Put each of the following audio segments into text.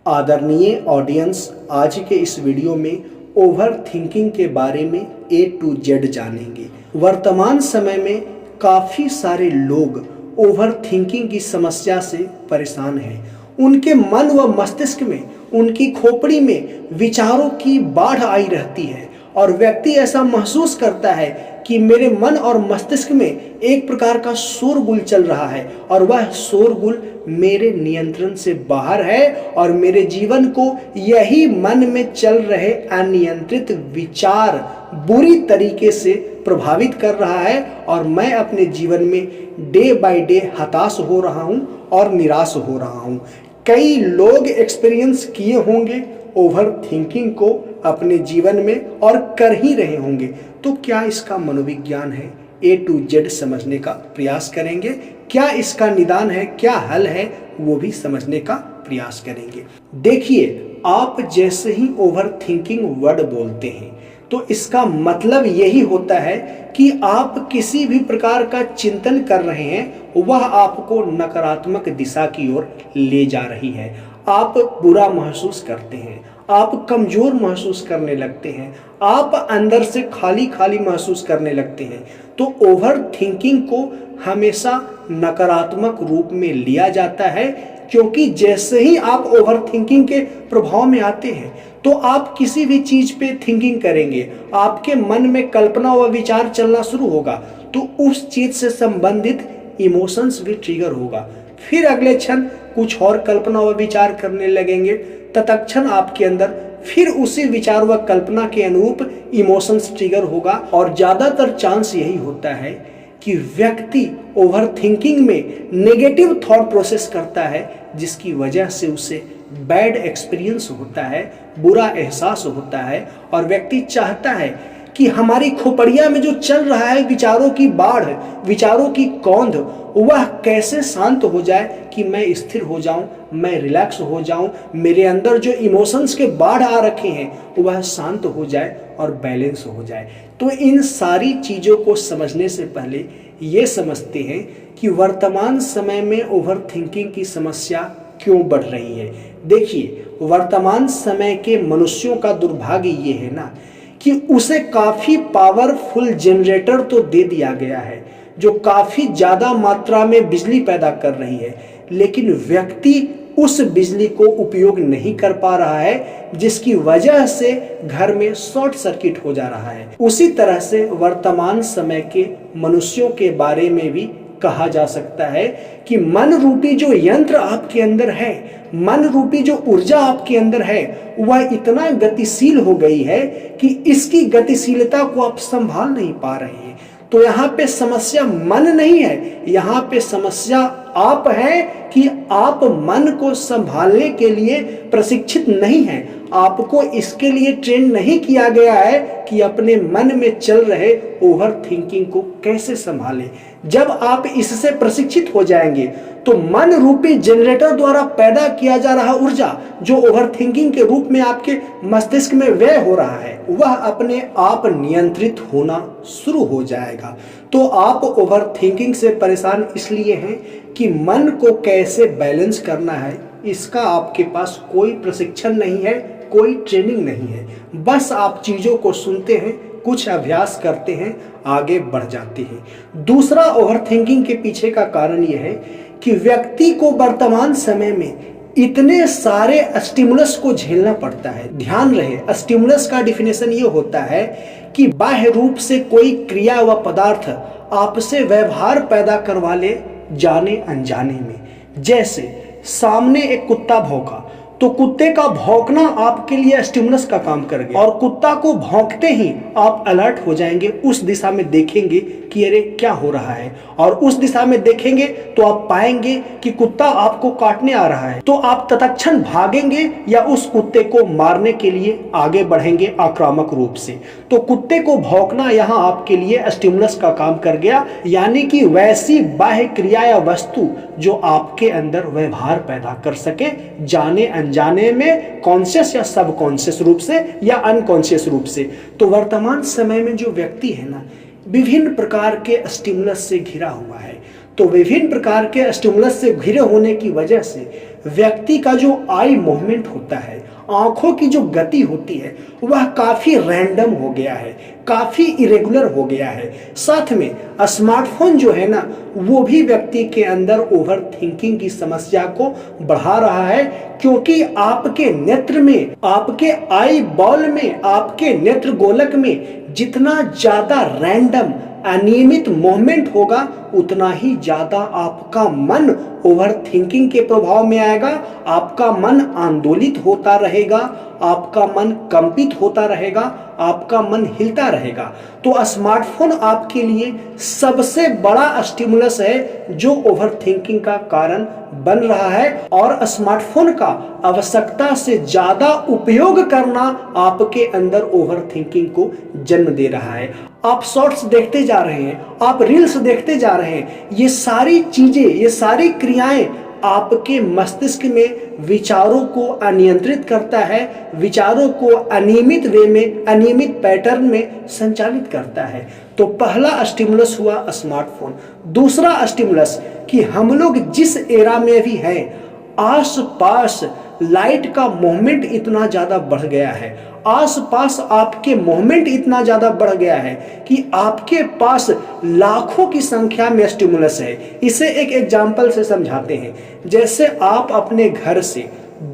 आदरणीय ऑडियंस, आज के इस वीडियो में ओवर थिंकिंग के बारे में A to Z जानेंगे। वर्तमान समय में काफ़ी सारे लोग ओवर थिंकिंग की समस्या से परेशान हैं। उनके मन व मस्तिष्क में, उनकी खोपड़ी में विचारों की बाढ़ आई रहती है और व्यक्ति ऐसा महसूस करता है कि मेरे मन और मस्तिष्क में एक प्रकार का शोरगुल चल रहा है और वह शोरगुल मेरे नियंत्रण से बाहर है और मेरे जीवन को यही मन में चल रहे अनियंत्रित विचार बुरी तरीके से प्रभावित कर रहा है और मैं अपने जीवन में डे बाय डे हताश हो रहा हूं और निराश हो रहा हूं। कई लोग एक्सपीरियंस किए होंगे ओवर थिंकिंग को अपने जीवन में और कर ही रहे होंगे। तो क्या इसका मनोविज्ञान है, A to Z समझने का प्रयास करेंगे। क्या इसका निदान है, क्या हल है, वो भी समझने का प्रयास करेंगे। देखिए, आप जैसे ही ओवर थिंकिंग वर्ड बोलते हैं तो इसका मतलब यही होता है कि आप किसी भी प्रकार का चिंतन कर रहे हैं, वह आपको नकारात्मक दिशा की ओर ले जा रही है। आप बुरा महसूस करते हैं, आप कमजोर महसूस करने लगते हैं, आप अंदर से खाली खाली महसूस करने लगते हैं। तो ओवर थिंकिंग को हमेशा नकारात्मक रूप में लिया जाता है, क्योंकि जैसे ही आप ओवर थिंकिंग के प्रभाव में आते हैं तो आप किसी भी चीज पे थिंकिंग करेंगे, आपके मन में कल्पना व विचार चलना शुरू होगा, तो उस चीज से संबंधित इमोशंस भी ट्रिगर होगा। फिर अगले क्षण कुछ और कल्पना व विचार करने लगेंगे, तत्क्षण आपके अंदर फिर उसी विचार व कल्पना के अनुरूप इमोशंस ट्रिगर होगा और ज्यादातर चांस यही होता है कि व्यक्ति ओवर थिंकिंग में नेगेटिव थॉट प्रोसेस करता है, जिसकी वजह से उसे बैड एक्सपीरियंस होता है, बुरा एहसास होता है और व्यक्ति चाहता है कि हमारी खोपड़िया में जो चल रहा है विचारों की बाढ़, विचारों की कौंध, वह कैसे शांत हो जाए कि मैं स्थिर हो जाऊं, मैं रिलैक्स हो जाऊं, मेरे अंदर जो इमोशंस के बाढ़ आ रखे हैं वह शांत हो जाए और बैलेंस हो जाए। तो इन सारी चीज़ों को समझने से पहले ये समझते हैं कि वर्तमान समय में ओवर थिंकिंग की समस्या क्यों बढ़ रही है। देखिए, वर्तमान समय के मनुष्यों का दुर्भाग्य ये है ना कि उसे काफ़ी पावरफुल जनरेटर तो दे दिया गया है जो काफ़ी ज़्यादा मात्रा में बिजली पैदा कर रही है, लेकिन व्यक्ति उस बिजली को उपयोग नहीं कर पा रहा है, जिसकी वजह से घर में शॉर्ट सर्किट हो जा रहा है। उसी तरह से वर्तमान समय के मनुष्यों के बारे में भी कहा जा सकता है कि मन रूपी जो यंत्र आपके अंदर है, मन रूपी जो ऊर्जा आपके अंदर है, वह इतना गतिशील हो गई है कि इसकी गतिशीलता को आप संभाल नहीं पा रहे हैं। तो यहाँ पे समस्या मन नहीं है, यहाँ पे समस्या आप हैं कि आप मन को संभालने के लिए प्रशिक्षित नहीं हैं। आपको इसके लिए ट्रेन नहीं किया गया है कि अपने मन में चल रहे ओवर थिंकिंग को कैसे संभालें। जब आप इससे प्रशिक्षित हो जाएंगे तो मन रूपी जनरेटर द्वारा पैदा किया जा रहा ऊर्जा जो ओवर थिंकिंग के रूप में आपके मस्तिष्क में व्यय हो रहा है, वह अपने आप नियंत्रित होना शुरू हो जाएगा। तो आप ओवर थिंकिंग से परेशान इसलिए हैं कि मन को कैसे बैलेंस करना है, इसका आपके पास कोई प्रशिक्षण नहीं है, कोई ट्रेनिंग नहीं है। बस आप चीज़ों को सुनते हैं, कुछ अभ्यास करते हैं, आगे बढ़ जाते हैं। दूसरा ओवर थिंकिंग के पीछे का कारण यह है कि व्यक्ति को वर्तमान समय में इतने सारे स्टिमुलस को झेलना पड़ता है। ध्यान रहे, स्टिमुलस का डिफिनेशन ये होता है कि बाह्य रूप से कोई क्रिया व पदार्थ आपसे व्यवहार पैदा करवा ले जाने अनजाने में। जैसे सामने एक कुत्ता भौंका तो कुत्ते का भौंकना आपके लिए स्टिमुलस का काम कर गया और कुत्ता को भौंकते ही आप अलर्ट हो जाएंगे, उस दिशा में देखेंगे कि अरे क्या हो रहा है, और उस दिशा में देखेंगे तो आप पाएंगे कि कुत्ता आपको काटने आ रहा है। तो आप तत्क्षण भागेंगे या उस कुत्ते को मारने के लिए आगे बढ़ेंगे आक्रामक रूप से। तो कुत्ते को भौंकना यहाँ आपके लिए स्टिमुलस का काम कर गया, यानी कि वैसी बाह्य क्रिया या वस्तु जो आपके अंदर व्यवहार पैदा कर सके जाने अनजाने में, कॉन्शियस या सबकॉन्शियस रूप से या अनकॉन्शियस रूप से। तो वर्तमान समय में जो व्यक्ति है ना, विभिन्न प्रकार के स्टिमुलस से घिरा हुआ है। तो विभिन्न प्रकार के स्टिमुलस से घिरे होने की वजह से व्यक्ति का जो आई मूवमेंट होता है, आंखों की जो गति होती है, वह काफ़ी रैंडम हो गया है, काफ़ी इरेगुलर हो गया है। साथ में स्मार्टफोन जो है ना, वो भी व्यक्ति के अंदर ओवर थिंकिंग की समस्या को बढ़ा रहा है, क्योंकि आपके नेत्र में, आपके आई बॉल में, आपके नेत्र गोलक में जितना ज़्यादा रैंडम अनियमित मूवमेंट होगा, उतना ही ज़्यादा आपका मन ओवर थिंकिंग के प्रभाव में आएगा, आपका मन आंदोलित होता रहेगा, आपका मन कंपित होता रहेगा, आपका मन हिलता रहेगा। तो स्मार्टफोन आपके लिए सबसे बड़ा स्टिमुलस है जो ओवर थिंकिंग का कारण बन रहा है, और स्मार्टफोन का आवश्यकता से ज़्यादा उपयोग करना आपके अंदर ओवर थिंकिंग को जन्म दे रहा है। आप शॉर्ट्स देखते जा रहे हैं, आप रील्स देखते जा रहे हैं, ये सारी चीजें, ये सारी क्रियाएं आपके मस्तिष्क में विचारों को अनियंत्रित करता है, विचारों को अनियमित वे में, अनियमित पैटर्न में संचालित करता है। तो पहला स्टिमुलस हुआ स्मार्टफोन। दूसरा स्टिमुलस कि हम लोग जिस एरा में भी हैं, आस पास लाइट का मूवमेंट इतना ज़्यादा बढ़ गया है, आसपास आपके मूवमेंट इतना ज़्यादा बढ़ गया है कि आपके पास लाखों की संख्या में स्टिमुलस है। इसे एक एग्जाम्पल से समझाते हैं। जैसे आप अपने घर से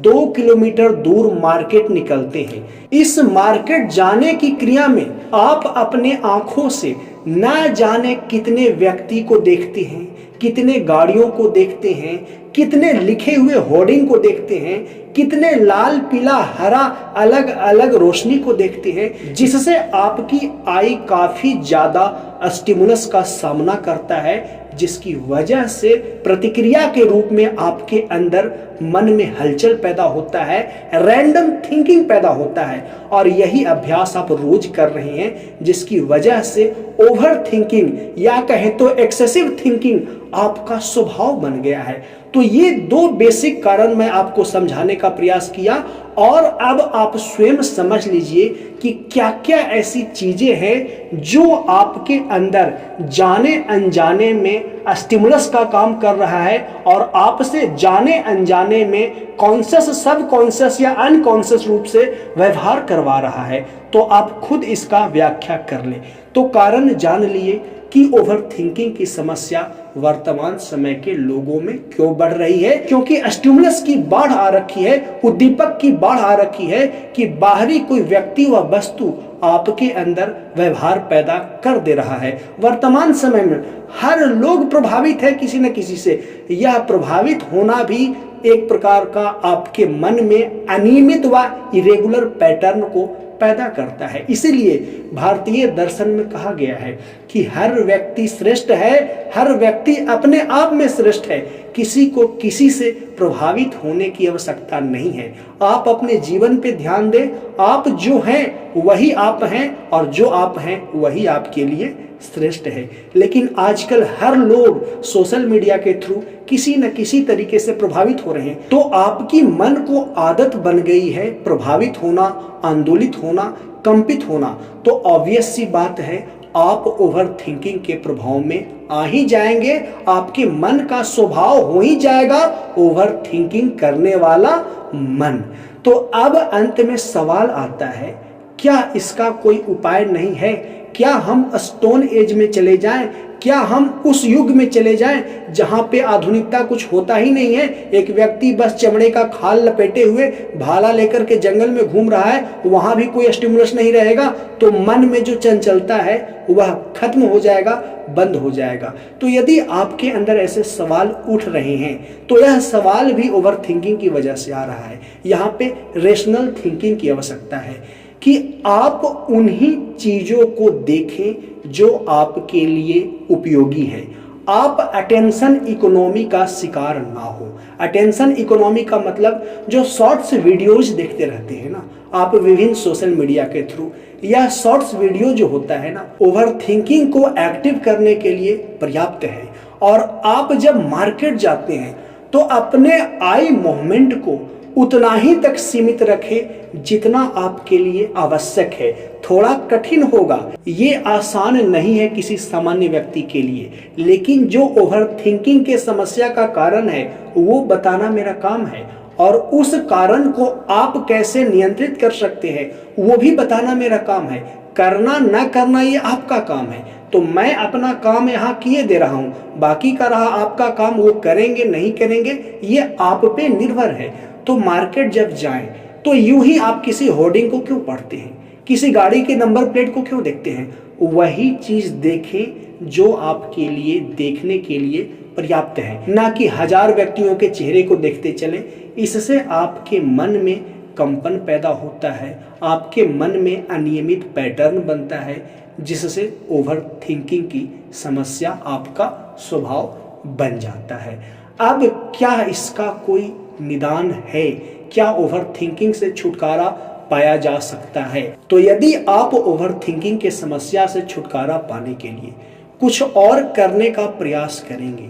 2 किलोमीटर दूर मार्केट निकलते हैं, इस मार्केट जाने की क्रिया में आप अपने आंखों से ना जाने कितने व्यक्ति को देखते हैं, कितने गाड़ियों को देखते हैं, कितने लिखे हुए होर्डिंग को देखते हैं, कितने लाल पीला हरा अलग अलग रोशनी को देखते हैं, जिससे आपकी आई काफी ज्यादा स्टिमुलस का सामना करता है, जिसकी वजह से प्रतिक्रिया के रूप में आपके अंदर मन में हलचल पैदा होता है, रैंडम थिंकिंग पैदा होता है, और यही अभ्यास आप रोज कर रहे हैं, जिसकी वजह से ओवर थिंकिंग या कहें तो एक्सेसिव थिंकिंग आपका स्वभाव बन गया है। तो ये 2 बेसिक कारण मैं आपको समझाने का प्रयास किया, और अब आप स्वयं समझ लीजिए कि क्या क्या ऐसी चीजें हैं जो आपके अंदर जाने अनजाने में स्टिमुलस का काम कर रहा है, और आपसे जाने अनजाने में कॉन्शियस, सब कॉन्शियस या अनकॉन्शियस रूप से व्यवहार करवा रहा है। तो आप खुद इसका व्याख्या कर लें। तो कारण जान लिए कि ओवर थिंकिंग की समस्या वर्तमान समय के लोगों में क्यों बढ़ रही है, क्योंकि स्टिमुलस की बाढ़ आ रखी है, उद्दीपक की बाढ़ आ रखी है कि बाहरी कोई व्यक्ति व वस्तु आपके अंदर व्यवहार पैदा कर दे रहा है। वर्तमान समय में हर लोग प्रभावित है किसी न किसी से। यह प्रभावित होना भी एक प्रकार का आपके मन में अनियमित व इरेगुलर पैटर्न को पैदा करता है। इसीलिए भारतीय दर्शन में कहा गया है कि हर व्यक्ति श्रेष्ठ है, हर व्यक्ति अपने आप में श्रेष्ठ है, किसी को किसी से प्रभावित होने की आवश्यकता नहीं है। आप अपने जीवन पे ध्यान दें, आप जो हैं वही आप हैं, और जो आप हैं वही आपके लिए श्रेष्ठ है। लेकिन आजकल हर लोग सोशल मीडिया के थ्रू किसी न किसी तरीके से प्रभावित हो रहे हैं। तो आपकी मन को आदत बन गई है प्रभावित होना, आंदोलित होना, कंपित होना। तो ऑब्वियस सी बात है, आप ओवर थिंकिंग के प्रभाव में आ ही जाएंगे, आपके मन का स्वभाव हो ही जाएगा ओवर थिंकिंग करने वाला मन। तो अब अंत में सवाल आता है, क्या इसका कोई उपाय नहीं है? क्या हम स्टोन एज में चले जाएं? क्या हम उस युग में चले जाएं जहां पे आधुनिकता कुछ होता ही नहीं है? एक व्यक्ति बस चमड़े का खाल लपेटे हुए भाला लेकर के जंगल में घूम रहा है, वहां भी कोई स्टिमुलस नहीं रहेगा, तो मन में जो चंचलता है वह खत्म हो जाएगा, बंद हो जाएगा। तो यदि आपके अंदर ऐसे सवाल उठ रहे हैं, तो यह सवाल भी ओवर थिंकिंग की वजह से आ रहा है। यहाँ पे रेशनल थिंकिंग की आवश्यकता है कि आप उन्हीं चीजों को देखें जो आपके लिए उपयोगी है। आप अटेंशन इकोनॉमी का शिकार ना हो। अटेंशन इकोनॉमी का मतलब जो शॉर्ट्स वीडियोज देखते रहते हैं ना आप विभिन्न सोशल मीडिया के थ्रू, यह शॉर्ट्स वीडियो जो होता है ना, ओवर थिंकिंग को एक्टिव करने के लिए पर्याप्त है। और आप जब मार्केट जाते हैं तो अपने आई मूवमेंट को उतना ही तक सीमित रखें जितना आपके लिए आवश्यक है। थोड़ा कठिन होगा, ये आसान नहीं है किसी सामान्य व्यक्ति के लिए, लेकिन जो ओवर थिंकिंग के समस्या का कारण है वो बताना मेरा काम है, और उस कारण को आप कैसे नियंत्रित कर सकते हैं वो भी बताना मेरा काम है। करना ना करना ये आपका काम है। तो मैं अपना काम यहाँ किए दे रहा हूँ, बाकी का रहा आपका काम, वो करेंगे नहीं करेंगे ये आप पे निर्भर है। तो मार्केट जब जाएं तो यूं ही आप किसी होर्डिंग को क्यों पढ़ते हैं, किसी गाड़ी के नंबर प्लेट को क्यों देखते हैं? वही चीज देखें जो आपके लिए देखने के लिए पर्याप्त है, ना कि 1000 व्यक्तियों के चेहरे को देखते चले। इससे आपके मन में कंपन पैदा होता है, आपके मन में अनियमित पैटर्न बनता है, जिससे ओवर थिंकिंग की समस्या आपका स्वभाव बन जाता है। अब क्या इसका कोई निदान है? क्या ओवर थिंकिंग से छुटकारा पाया जा सकता है? तो यदि आप ओवर थिंकिंग के समस्या से छुटकारा पाने के लिए कुछ और करने का प्रयास करेंगे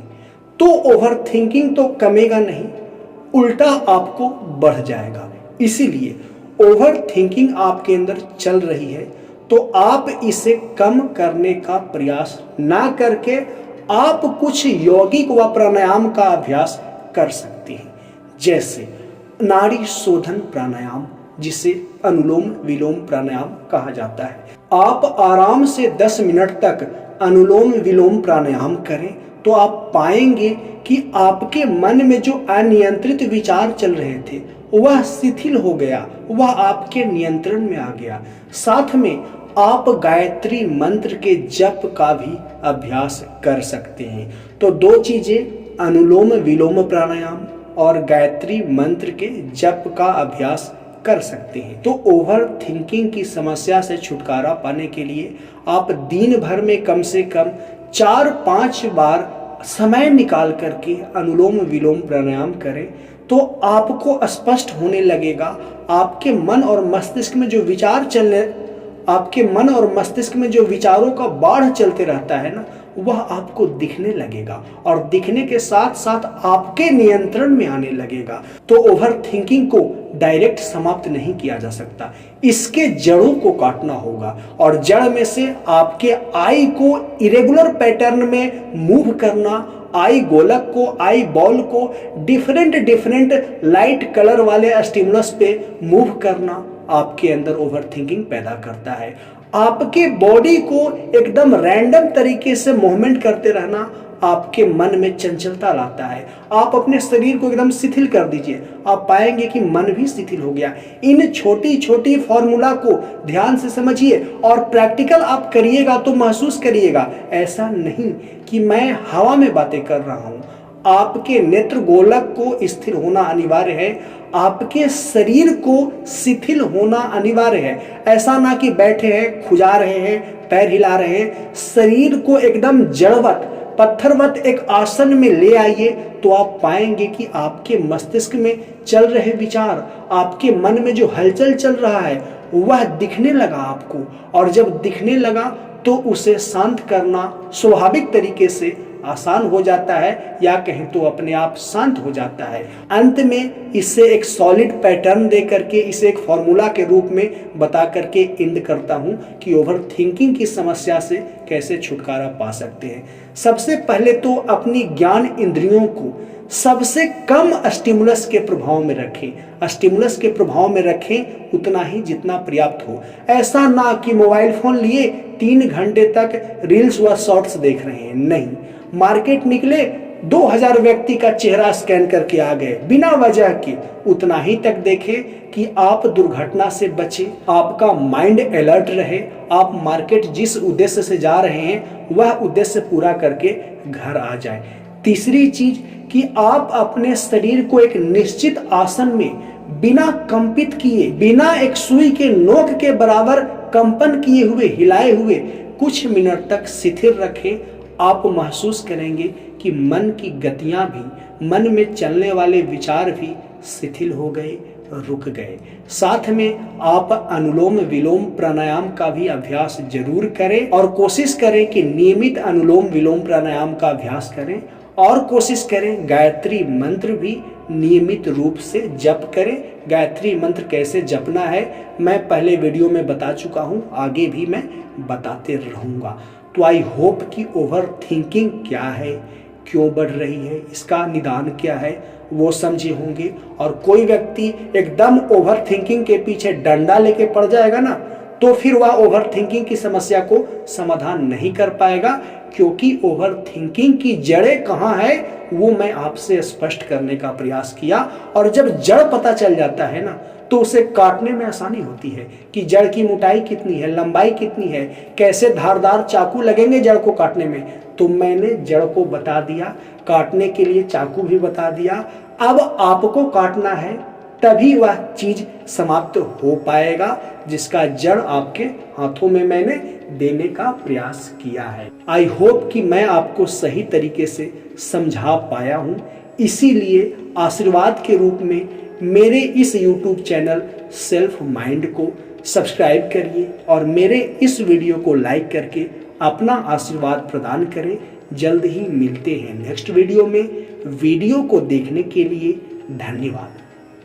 तो ओवर थिंकिंग तो कमेगा नहीं, उल्टा आपको बढ़ जाएगा। इसीलिए ओवर थिंकिंग आपके अंदर चल रही है तो आप इसे कम करने का प्रयास ना करके आप कुछ यौगिक व प्राणायाम का अभ्यास कर सकते हैं, जैसे नाड़ी शोधन प्राणायाम, जिसे अनुलोम विलोम प्राणायाम कहा जाता है। आप आराम से 10 मिनट तक अनुलोम विलोम प्राणायाम करें तो आप पाएंगे कि आपके मन में जो अनियंत्रित विचार चल रहे थे वह शिथिल हो गया, वह आपके नियंत्रण में आ गया। साथ में आप गायत्री मंत्र के जप का भी अभ्यास कर सकते हैं। तो 2 चीजें, अनुलोम विलोम प्राणायाम और गायत्री मंत्र के जप का अभ्यास कर सकते हैं। तो ओवर थिंकिंग की समस्या से छुटकारा पाने के लिए आप दिन भर में कम से कम 4-5 बार समय निकाल करके अनुलोम विलोम प्राणायाम करें तो आपको स्पष्ट होने लगेगा। आपके मन और मस्तिष्क में जो विचार आपके मन और मस्तिष्क में जो विचारों का बाढ़ चलते रहता है ना, वह आपको दिखने लगेगा और दिखने के साथ साथ आपके नियंत्रण में आने लगेगा। तो ओवर थिंकिंग को डायरेक्ट समाप्त नहीं किया जा सकता, इसके जड़ों को काटना होगा और जड़ में से आपके आई को इरेगुलर पैटर्न में मूव करना, आई गोलक को, आई बॉल को डिफरेंट लाइट कलर वाले स्टिमुलस पे मूव करना आपके अंदर ओवर थिंकिंग पैदा करता है। आपके बॉडी को एकदम रैंडम तरीके से मूवमेंट करते रहना आपके मन में चंचलता लाता है। आप अपने शरीर को एकदम शिथिल कर दीजिए, आप पाएंगे कि मन भी शिथिल हो गया। इन छोटी छोटी फॉर्मूला को ध्यान से समझिए और प्रैक्टिकल आप करिएगा तो महसूस करिएगा। ऐसा नहीं कि मैं हवा में बातें कर रहा हूँ। आपके नेत्र गोलक को स्थिर होना अनिवार्य है, आपके शरीर को शिथिल होना अनिवार्य है। ऐसा ना कि बैठे हैं, खुजा रहे हैं, पैर हिला रहे हैं। शरीर को एकदम जड़वत, पत्थरवत एक आसन में ले आइए तो आप पाएंगे कि आपके मस्तिष्क में चल रहे विचार, आपके मन में जो हलचल चल रहा है वह दिखने लगा आपको, और जब दिखने लगा तो उसे शांत करना स्वाभाविक तरीके से आसान हो जाता है, या कहें तो अपने आप शांत हो जाता है। अंत में इसे एक सॉलिड पैटर्न दे करके, इसे एक फॉर्मूला के रूप में बता करके एंड करता हूं कि ओवर थिंकिंग की समस्या से कैसे छुटकारा पा सकते हैं। सबसे पहले तो अपनी ज्ञान इंद्रियों को सबसे कम स्टिमुलस के प्रभाव में रखें। स्टिमुलस के प्रभाव में रखें उतना ही जितना पर्याप्त हो। ऐसा ना कि मोबाइल फोन लिए 3 घंटे तक रील्स व शॉर्ट्स देख रहे हैं, नहीं। मार्केट निकले 2000 व्यक्ति का चेहरा स्कैन करके आ गए बिना वजह के, उतना ही तक देखें कि आप दुर्घटना से बचे, आपका माइंड अलर्ट रहे, आप मार्केट जिस उद्देश्य से जा रहे हैं वह उद्देश्य पूरा करके घर आ जाए। तीसरी चीज कि आप अपने शरीर को एक निश्चित आसन में बिना कंपित किए, बिना एक सुई के नोक के बराबर कंपन किए हुए, हिलाए हुए कुछ मिनट तक शिथिल रखें। आप महसूस करेंगे कि मन की गतियां भी, मन में चलने वाले विचार भी शिथिल हो गए, रुक गए। साथ में आप अनुलोम विलोम प्राणायाम का भी अभ्यास जरूर करें और कोशिश करें कि नियमित अनुलोम विलोम प्राणायाम का अभ्यास करें, और कोशिश करें गायत्री मंत्र भी नियमित रूप से जप करें। गायत्री मंत्र कैसे जपना है मैं पहले वीडियो में बता चुका हूँ, आगे भी मैं बताते रहूँगा। तो आई होप कि ओवर थिंकिंग क्या है, क्यों बढ़ रही है, इसका निदान क्या है वो समझे होंगे। और कोई व्यक्ति एकदम ओवर थिंकिंग के पीछे डंडा लेके पड़ जाएगा ना, तो फिर वह ओवर थिंकिंग की समस्या को समाधान नहीं कर पाएगा, क्योंकि ओवर थिंकिंग की जड़ें कहाँ है वो मैं आपसे स्पष्ट करने का प्रयास किया। और जब जड़ पता चल जाता है ना तो उसे काटने में आसानी होती है कि जड़ की मोटाई कितनी है, लंबाई कितनी है, कैसे धारदार चाकू लगेंगे जड़ को काटने में। तो मैंने जड़ को बता दिया, काटने के लिए चाकू भी बता दिया। अब आपको काटना है तभी वह चीज समाप्त हो पाएगा जिसका जड़ आपके हाथों में मैंने देने का प्रयास किया है। आई होप कि मैं आपको सही तरीके से समझा पाया हूं। इसीलिए आशीर्वाद के रूप में मेरे इस YouTube चैनल सेल्फ माइंड को सब्सक्राइब करिए और मेरे इस वीडियो को लाइक करके अपना आशीर्वाद प्रदान करें। जल्द ही मिलते हैं नेक्स्ट वीडियो में। वीडियो को देखने के लिए धन्यवाद।